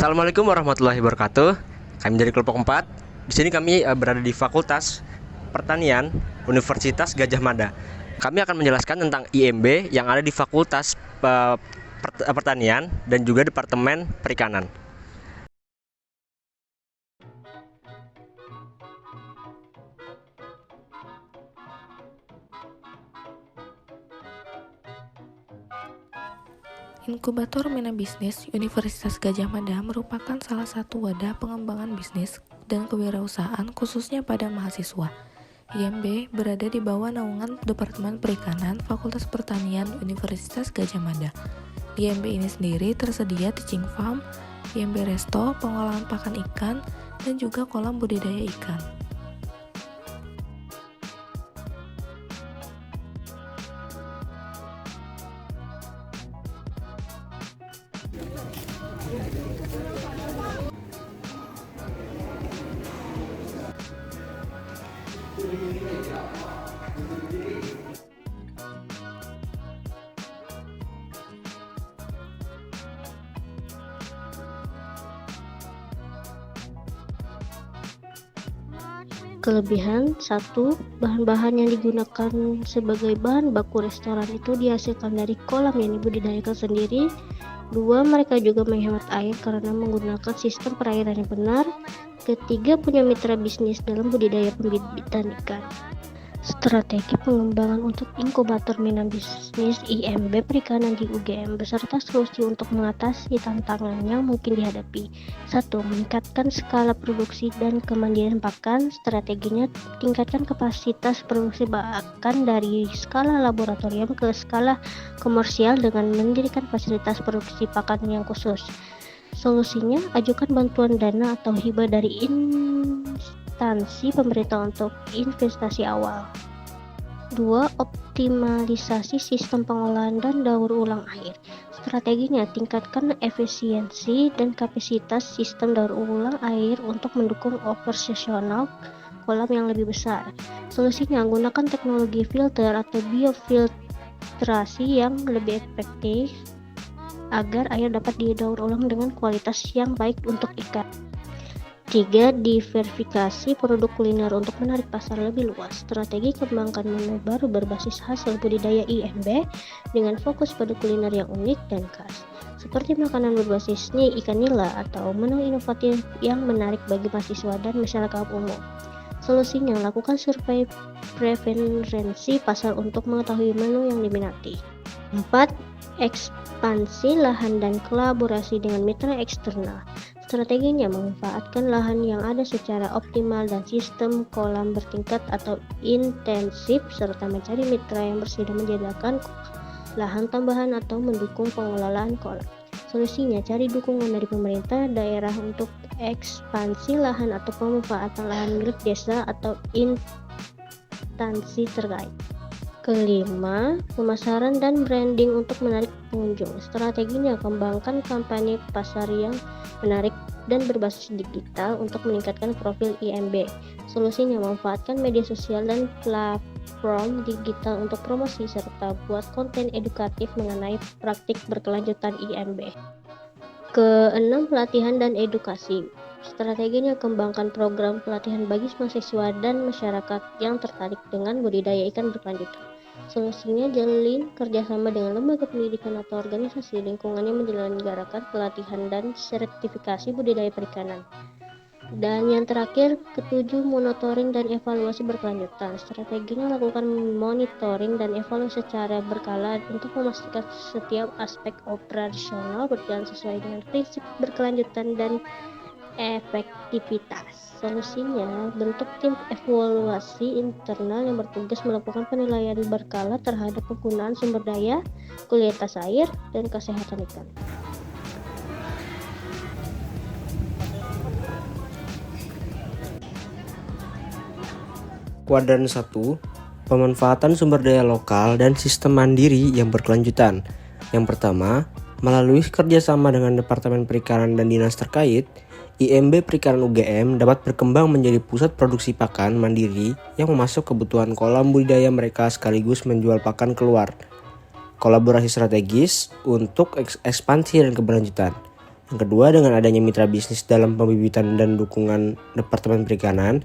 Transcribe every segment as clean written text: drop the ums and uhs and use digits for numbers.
Assalamualaikum warahmatullahi wabarakatuh. Kami dari kelompok 4. Di sini kami berada di Fakultas Pertanian Universitas Gadjah Mada. Kami akan menjelaskan tentang IMB yang ada di Fakultas Pertanian dan juga Departemen Perikanan. Inkubator Mina Bisnis Universitas Gadjah Mada merupakan salah satu wadah pengembangan bisnis dan kewirausahaan khususnya pada mahasiswa. IMB berada di bawah naungan Departemen Perikanan Fakultas Pertanian Universitas Gadjah Mada. Di IMB ini sendiri tersedia teaching farm, IMB Resto, pengolahan pakan ikan, dan juga kolam budidaya ikan. Kelebihan 1. Bahan-bahan yang digunakan sebagai bahan baku restoran itu dihasilkan dari kolam yang dibudidayakan sendiri. 2. Mereka juga menghemat air karena menggunakan sistem perairan yang benar. Ketiga, punya mitra bisnis dalam budidaya pembibitan ikan. Strategi pengembangan untuk inkubator Mina Bisnis IMB Perikanan di UGM beserta solusi untuk mengatasi tantangan yang mungkin dihadapi. 1. Meningkatkan skala produksi dan kemandirian pakan. Strateginya tingkatkan kapasitas produksi pakan dari skala laboratorium ke skala komersial dengan mendirikan fasilitas produksi pakan yang khusus. Solusinya, ajukan bantuan dana atau hibah dari instansi pemerintah untuk investasi awal. 2. Optimalisasi sistem pengolahan dan daur ulang air. Strateginya, tingkatkan efisiensi dan kapasitas sistem daur ulang air untuk mendukung operasional kolam yang lebih besar. Solusinya, gunakan teknologi filter atau biofiltrasi yang lebih efektif agar air dapat didaur ulang dengan kualitas yang baik untuk ikan. 3. Diversifikasi produk kuliner untuk menarik pasar lebih luas. Strategi kembangkan menu baru berbasis hasil budidaya IMB dengan fokus pada kuliner yang unik dan khas, seperti makanan berbasis ikan nila atau menu inovatif yang menarik bagi mahasiswa dan masyarakat umum. Solusinya, lakukan survei preferensi pasar untuk mengetahui menu yang diminati. 4. Ekspansi lahan dan kolaborasi dengan mitra eksternal. Strateginya, memanfaatkan lahan yang ada secara optimal dan sistem kolam bertingkat atau intensif, serta mencari mitra yang bersedia menyediakan lahan tambahan atau mendukung pengelolaan kolam. Solusinya, cari dukungan dari pemerintah daerah untuk ekspansi lahan atau pemanfaatan lahan milik desa atau instansi terkait. Kelima, pemasaran dan branding untuk menarik pengunjung. Strateginya, kembangkan kampanye pasar yang menarik dan berbasis digital untuk meningkatkan profil IMB. Solusinya, memanfaatkan media sosial dan platform digital untuk promosi serta buat konten edukatif mengenai praktik berkelanjutan IMB. Keenam, pelatihan dan edukasi. Strateginya, kembangkan program pelatihan bagi mahasiswa dan masyarakat yang tertarik dengan budidaya ikan berkelanjutan. Solusinya, jalin kerjasama dengan lembaga pendidikan atau organisasi lingkungan yang menyelenggarakan pelatihan dan sertifikasi budidaya perikanan. Dan yang terakhir, ketujuh, monitoring dan evaluasi berkelanjutan. Strateginya, lakukan monitoring dan evaluasi secara berkala untuk memastikan setiap aspek operasional berjalan sesuai dengan prinsip berkelanjutan dan efektivitas. Solusinya, bentuk tim evaluasi internal yang bertugas melakukan penilaian berkala terhadap penggunaan sumber daya, kualitas air, dan kesehatan ikan. Kuadran 1, pemanfaatan sumber daya lokal dan sistem mandiri yang berkelanjutan. Yang pertama, melalui kerjasama dengan Departemen Perikanan dan dinas terkait, IMB Perikanan UGM dapat berkembang menjadi pusat produksi pakan mandiri yang memasuk kebutuhan kolam budidaya mereka sekaligus menjual pakan keluar. Kolaborasi strategis untuk ekspansi dan keberlanjutan. Yang kedua, dengan adanya mitra bisnis dalam pembibitan dan dukungan Departemen Perikanan,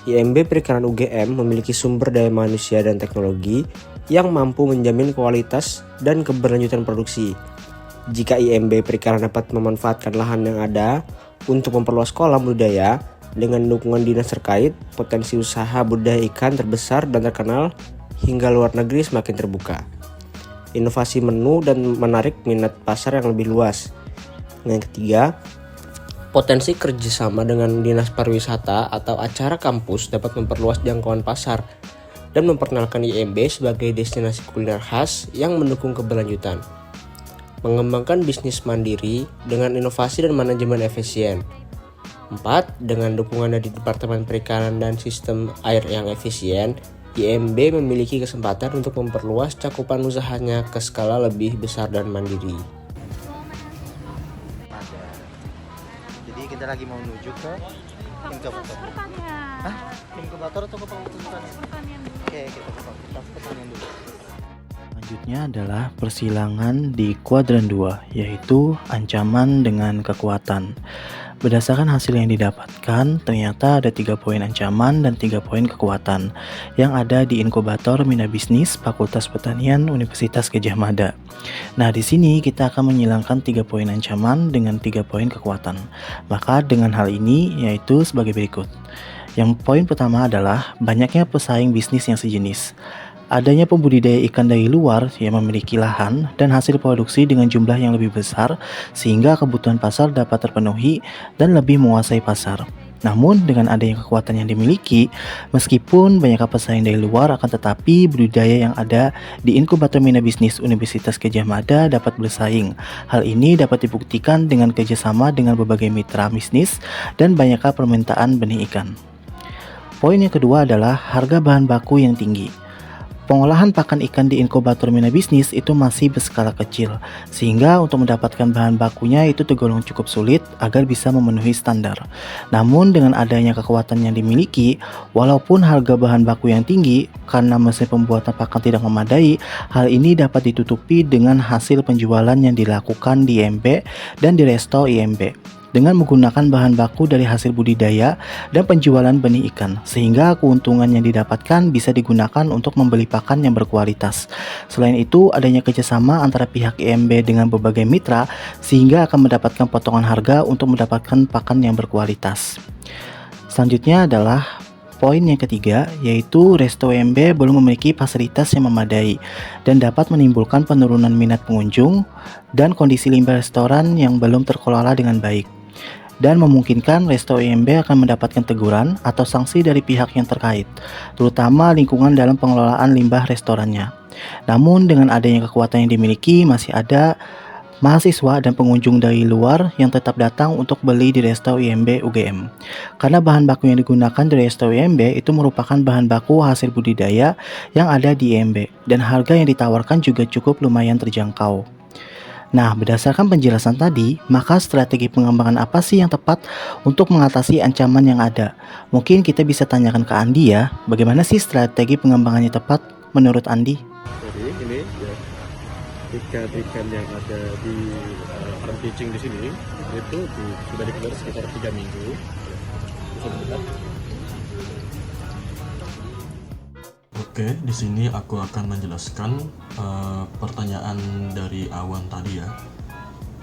IMB Perikanan UGM memiliki sumber daya manusia dan teknologi yang mampu menjamin kualitas dan keberlanjutan produksi. Jika IMB Perikanan dapat memanfaatkan lahan yang ada untuk memperluas kolam budidaya, dengan dukungan dinas terkait, potensi usaha budidaya ikan terbesar dan terkenal hingga luar negeri semakin terbuka. Inovasi menu dan menarik minat pasar yang lebih luas. Yang ketiga, potensi kerjasama dengan dinas pariwisata atau acara kampus dapat memperluas jangkauan pasar dan memperkenalkan IMB sebagai destinasi kuliner khas yang mendukung keberlanjutan. Mengembangkan bisnis mandiri dengan inovasi dan manajemen efisien. 4. Dengan dukungan dari Departemen Perikanan dan sistem air yang efisien, IMB memiliki kesempatan untuk memperluas cakupan usahanya ke skala lebih besar dan mandiri. Jadi kita lagi mau menuju ke inkubator. Hah? Inkubator atau ke pertanian? Oke, kita ke pertanian dulu. Selanjutnya adalah persilangan di kuadran 2, yaitu ancaman dengan kekuatan. Berdasarkan hasil yang didapatkan, ternyata ada 3 poin ancaman dan 3 poin kekuatan yang ada di inkubator Mina Bisnis Fakultas Pertanian Universitas Gadjah Mada. Nah, di sini kita akan menyilangkan 3 poin ancaman dengan 3 poin kekuatan. Maka dengan hal ini yaitu sebagai berikut. Yang poin pertama adalah banyaknya pesaing bisnis yang sejenis. Adanya pembudidaya ikan dari luar yang memiliki lahan dan hasil produksi dengan jumlah yang lebih besar sehingga kebutuhan pasar dapat terpenuhi dan lebih menguasai pasar. Namun dengan adanya kekuatan yang dimiliki, meskipun banyak pesaing dari luar akan tetapi budidaya yang ada di inkubator Mina Bisnis Universitas Gadjah Mada dapat bersaing. Hal ini dapat dibuktikan dengan kerjasama dengan berbagai mitra bisnis dan banyaknya permintaan benih ikan. Poin yang kedua adalah harga bahan baku yang tinggi. Pengolahan pakan ikan di inkubator Mina Bisnis itu masih berskala kecil, sehingga untuk mendapatkan bahan bakunya itu tergolong cukup sulit agar bisa memenuhi standar. Namun dengan adanya kekuatan yang dimiliki, walaupun harga bahan baku yang tinggi, karena mesin pembuatan pakan tidak memadai, hal ini dapat ditutupi dengan hasil penjualan yang dilakukan di IMB dan di resto IMB. Dengan menggunakan bahan baku dari hasil budidaya dan penjualan benih ikan, sehingga keuntungan yang didapatkan bisa digunakan untuk membeli pakan yang berkualitas. Selain itu, adanya kerjasama antara pihak IMB dengan berbagai mitra, sehingga akan mendapatkan potongan harga untuk mendapatkan pakan yang berkualitas. Selanjutnya adalah poin yang ketiga, yaitu resto IMB belum memiliki fasilitas yang memadai dan dapat menimbulkan penurunan minat pengunjung dan kondisi limbah restoran yang belum terkelola dengan baik, dan memungkinkan resto IMB akan mendapatkan teguran atau sanksi dari pihak yang terkait, terutama lingkungan dalam pengelolaan limbah restorannya. Namun dengan adanya kekuatan yang dimiliki, masih ada mahasiswa dan pengunjung dari luar yang tetap datang untuk beli di resto IMB UGM. Karena bahan baku yang digunakan di resto IMB itu merupakan bahan baku hasil budidaya yang ada di IMB, dan harga yang ditawarkan juga cukup lumayan terjangkau. Nah, berdasarkan penjelasan tadi, maka strategi pengembangan apa sih yang tepat untuk mengatasi ancaman yang ada? Mungkin kita bisa tanyakan ke Andi ya, bagaimana sih strategi pengembangannya tepat menurut Andi? Jadi ini ya, ikan-ikan yang ada di farm pitching di sini itu sudah dikeluar sekitar 3 minggu. Oke, di sini aku akan menjelaskan pertanyaan dari Awan tadi ya,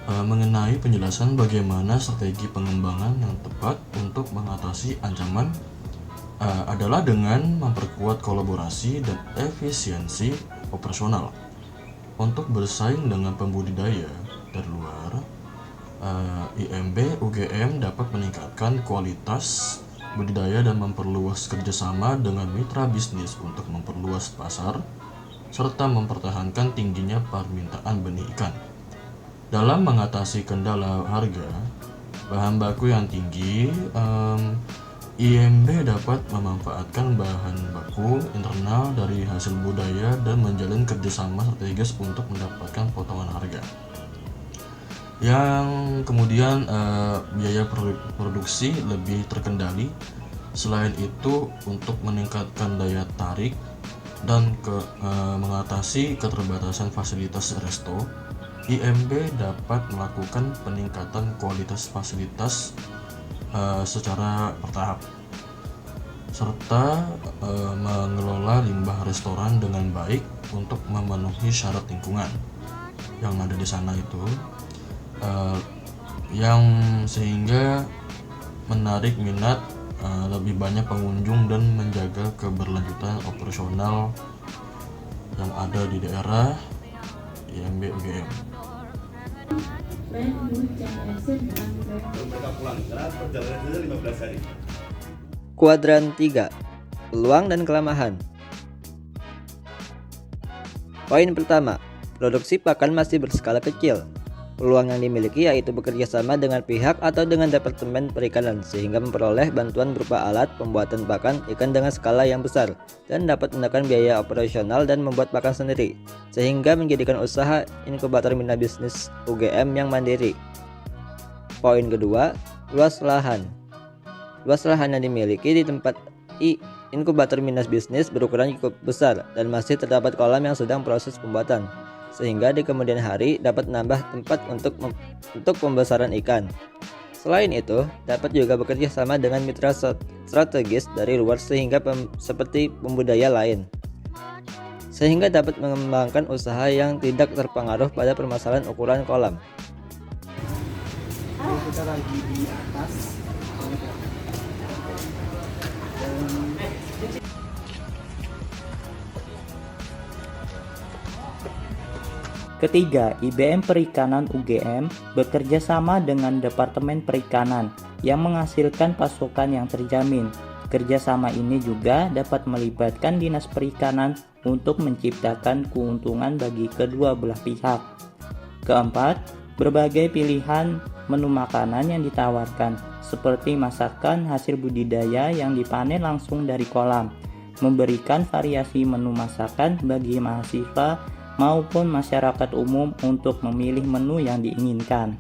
mengenai penjelasan bagaimana strategi pengembangan yang tepat untuk mengatasi ancaman adalah dengan memperkuat kolaborasi dan efisiensi operasional. Untuk bersaing dengan pembudidaya dari luar, IMB UGM dapat meningkatkan kualitas budidaya dan memperluas kerjasama dengan mitra bisnis untuk memperluas pasar serta mempertahankan tingginya permintaan benih ikan. Dalam mengatasi kendala harga bahan baku yang tinggi, IMB dapat memanfaatkan bahan baku internal dari hasil budaya dan menjalin kerjasama strategis untuk mendapatkan potongan harga yang kemudian biaya produksi lebih terkendali. Selain itu, untuk meningkatkan daya tarik dan mengatasi keterbatasan fasilitas resto, IMB dapat melakukan peningkatan kualitas fasilitas secara bertahap, serta mengelola limbah restoran dengan baik untuk memenuhi syarat lingkungan yang ada di sana itu, yang sehingga menarik minat lebih banyak pengunjung dan menjaga keberlanjutan operasional yang ada di daerah IMB UGM. Kuadran 3. Peluang dan kelemahan. Poin pertama, produksi pakan masih berskala kecil. Peluang yang dimiliki yaitu bekerja sama dengan pihak atau dengan Departemen Perikanan sehingga memperoleh bantuan berupa alat pembuatan pakan ikan dengan skala yang besar dan dapat menekan biaya operasional dan membuat pakan sendiri, sehingga menjadikan usaha inkubator Mina Bisnis UGM yang mandiri. Poin kedua, luas lahan. Luas lahan yang dimiliki di tempat inkubator Minas Bisnis berukuran cukup besar dan masih terdapat kolam yang sedang proses pembuatan, sehingga di kemudian hari dapat menambah tempat untuk pembesaran ikan. Selain itu, dapat juga bekerja sama dengan mitra strategis dari luar seperti pembudaya lain, sehingga dapat mengembangkan usaha yang tidak terpengaruh pada permasalahan ukuran kolam. Kita lagi di atas. Ketiga, IBM Perikanan UGM bekerja sama dengan Departemen Perikanan yang menghasilkan pasokan yang terjamin. Kerjasama ini juga dapat melibatkan Dinas Perikanan untuk menciptakan keuntungan bagi kedua belah pihak. Keempat, berbagai pilihan menu makanan yang ditawarkan, seperti masakan hasil budidaya yang dipanen langsung dari kolam, memberikan variasi menu masakan bagi mahasiswa maupun masyarakat umum untuk memilih menu yang diinginkan.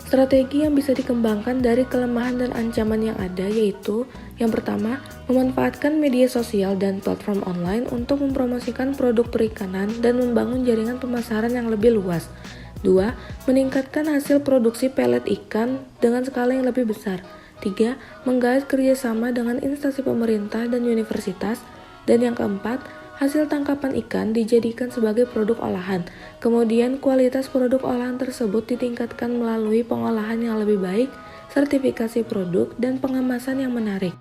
Strategi yang bisa dikembangkan dari kelemahan dan ancaman yang ada yaitu yang pertama, memanfaatkan media sosial dan platform online untuk mempromosikan produk perikanan dan membangun jaringan pemasaran yang lebih luas. 2. Meningkatkan hasil produksi pelet ikan dengan skala yang lebih besar. 3. Menggait kerjasama dengan instansi pemerintah dan universitas. Dan yang keempat, hasil tangkapan ikan dijadikan sebagai produk olahan. Kemudian kualitas produk olahan tersebut ditingkatkan melalui pengolahan yang lebih baik, sertifikasi produk, dan pengemasan yang menarik.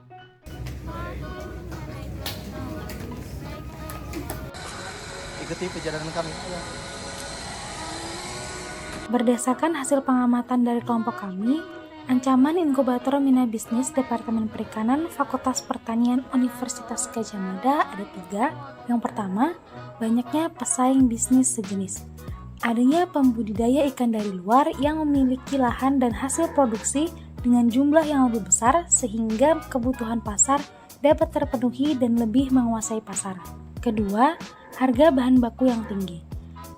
Ikuti perjalanan kami. Berdasarkan hasil pengamatan dari kelompok kami, ancaman inkubator Mina Bisnis Departemen Perikanan Fakultas Pertanian Universitas Gadjah Mada ada 3. Yang pertama, banyaknya pesaing bisnis sejenis. Adanya pembudidaya ikan dari luar yang memiliki lahan dan hasil produksi dengan jumlah yang lebih besar sehingga kebutuhan pasar dapat terpenuhi dan lebih menguasai pasar. Kedua, harga bahan baku yang tinggi.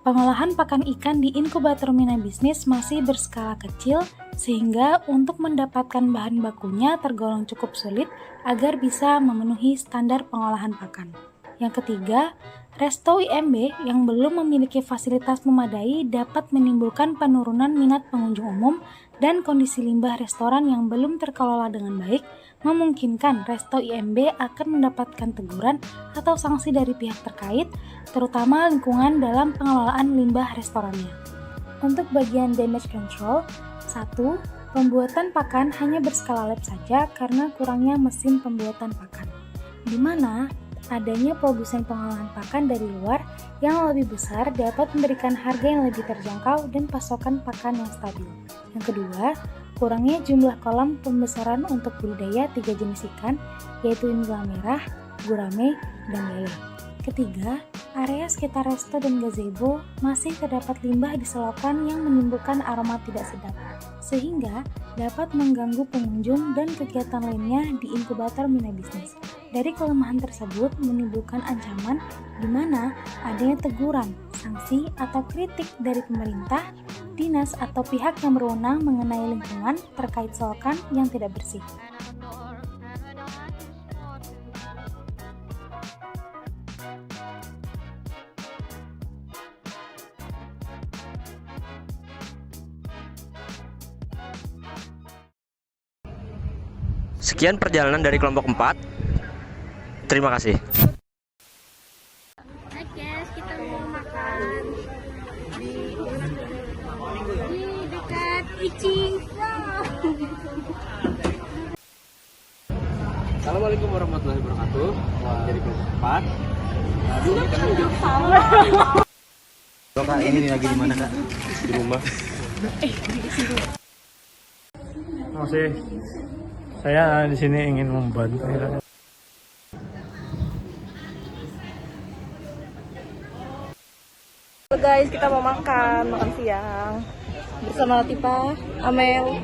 Pengolahan pakan ikan di inkubator Mina Bisnis masih berskala kecil sehingga untuk mendapatkan bahan bakunya tergolong cukup sulit agar bisa memenuhi standar pengolahan pakan. Yang ketiga, resto IMB yang belum memiliki fasilitas memadai dapat menimbulkan penurunan minat pengunjung umum dan kondisi limbah restoran yang belum terkelola dengan baik memungkinkan resto IMB akan mendapatkan teguran atau sanksi dari pihak terkait, terutama lingkungan dalam pengelolaan limbah restorannya. Untuk bagian damage control, 1. Pembuatan pakan hanya berskala lab saja karena kurangnya mesin pembuatan pakan, di mana adanya produsen pengolahan pakan dari luar yang lebih besar dapat memberikan harga yang lebih terjangkau dan pasokan pakan yang stabil. Yang kedua, kurangnya jumlah kolam pembesaran untuk budidaya 3 jenis ikan, yaitu nila merah, gurame, dan lele. Ketiga, area sekitar resto dan gazebo masih terdapat limbah di selokan yang menimbulkan aroma tidak sedap, sehingga dapat mengganggu pengunjung dan kegiatan lainnya di inkubator Mina Bisnis. Dari kelemahan tersebut menimbulkan ancaman di mana adanya teguran, sanksi, atau kritik dari pemerintah, dinas, atau pihak yang berwenang mengenai lingkungan terkait selokan yang tidak bersih. Sekian perjalanan dari kelompok 4. Terima kasih. Hai guys, kita mau makan di dekat Icing. Assalamualaikum warahmatullahi wabarakatuh. Dari kelompok 4. Kak, ini lagi di mana kak? Di rumah. Masih saya di sini ingin membantu. Halo guys, kita mau makan siang bersama Latifa, Amel.